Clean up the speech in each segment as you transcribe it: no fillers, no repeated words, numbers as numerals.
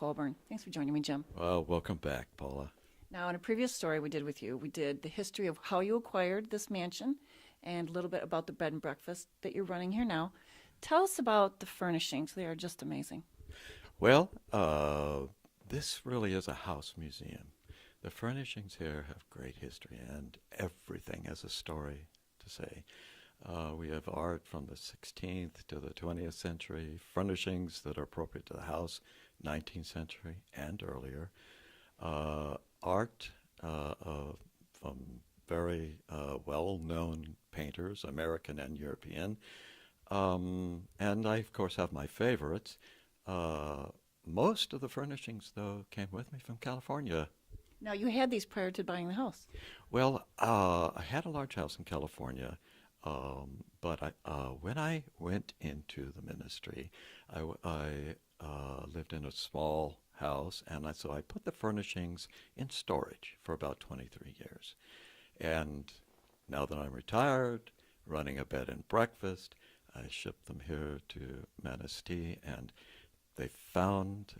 Colburn. Thanks for joining me, Jim. Well, welcome back, Paula. Now, in a previous story we did with you, we did the history of how you acquired this mansion and a little bit about the bed and breakfast that you're running here now. Tell us about the furnishings. They are just amazing. Well, this really is a house museum. The furnishings here have great history, and everything has a story to say. We have art from the 16th to the 20th century, furnishings that are appropriate to the house, 19th century and earlier, art from very well-known painters, American and European, and I, of course, have my favorites. Most of the furnishings, though, came with me from California. Now, you had these prior to buying the house. Well, I had a large house in California, but when I went into the ministry, I lived in a small house, and so I put the furnishings in storage for about 23 years. And now that I'm retired, running a bed and breakfast, I shipped them here to Manistee, and they found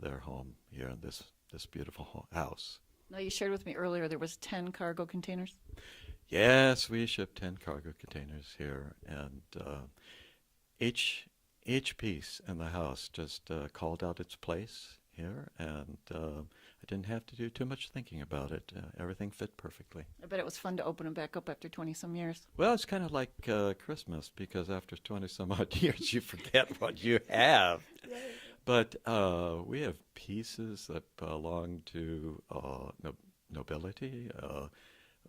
their home here in this beautiful house. Now, you shared with me earlier there was 10 cargo containers. Yes, we ship 10 cargo containers here, and each piece in the house just called out its place here, and I didn't have to do too much thinking about it. Everything fit perfectly. I bet it was fun to open them back up after 20-some years. Well, it's kind of like Christmas, because after 20-some-odd years, you forget what you have. But we have pieces that belong to nobility.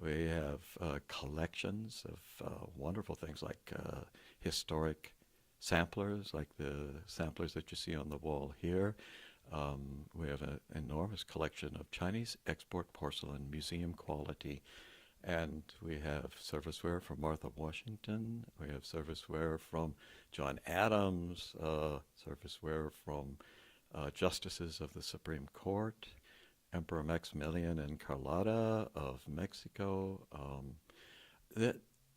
We have collections of wonderful things like historic samplers, like the samplers that you see on the wall here. We have an enormous collection of Chinese export porcelain, museum quality. And we have serviceware from Martha Washington. We have serviceware from John Adams, serviceware from justices of the Supreme Court, Emperor Maximilian and Carlotta of Mexico.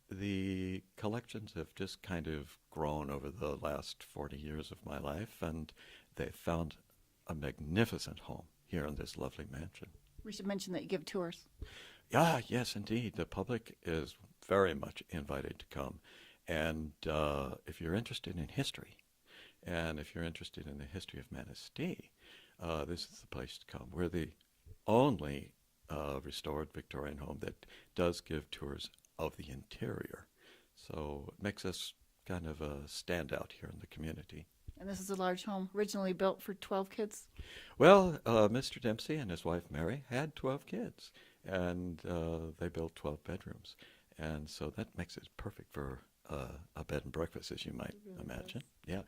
The collections have just kind of grown over the last 40 years of my life, and they found a magnificent home here in this lovely mansion. We should mention that you give tours. Yes, indeed. The public is very much invited to come. And if you're interested in history, and if you're interested in the history of Manistee, this is the place to come. We're the only restored Victorian home that does give tours of the interior. So it makes us kind of a standout here in the community. And this is a large home, originally built for 12 kids. Well, Mr. Dempsey and his wife Mary had 12 kids, and they built 12 bedrooms. And so that makes it perfect for a bed and breakfast, as you might imagine. Yeah.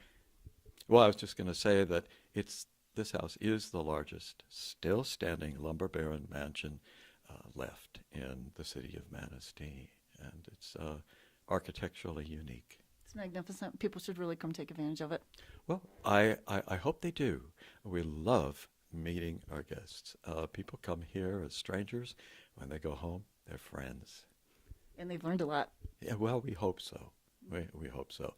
Well, I was just going to say that this house is the largest still standing lumber baron mansion left in the city of Manistee, and it's architecturally unique. It's magnificent. People should really come take advantage of it. Well, I hope they do. We love meeting our guests. People come here as strangers. When they go home, they're friends. And they've learned a lot. Yeah, well, we hope so. We hope so.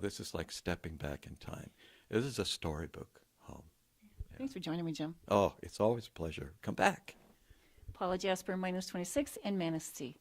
This is like stepping back in time. This is a storybook home. Yeah. Thanks for joining me, Jim. Oh, it's always a pleasure. Come back. Paula Jasper, MiNEWS 26 in Manistee.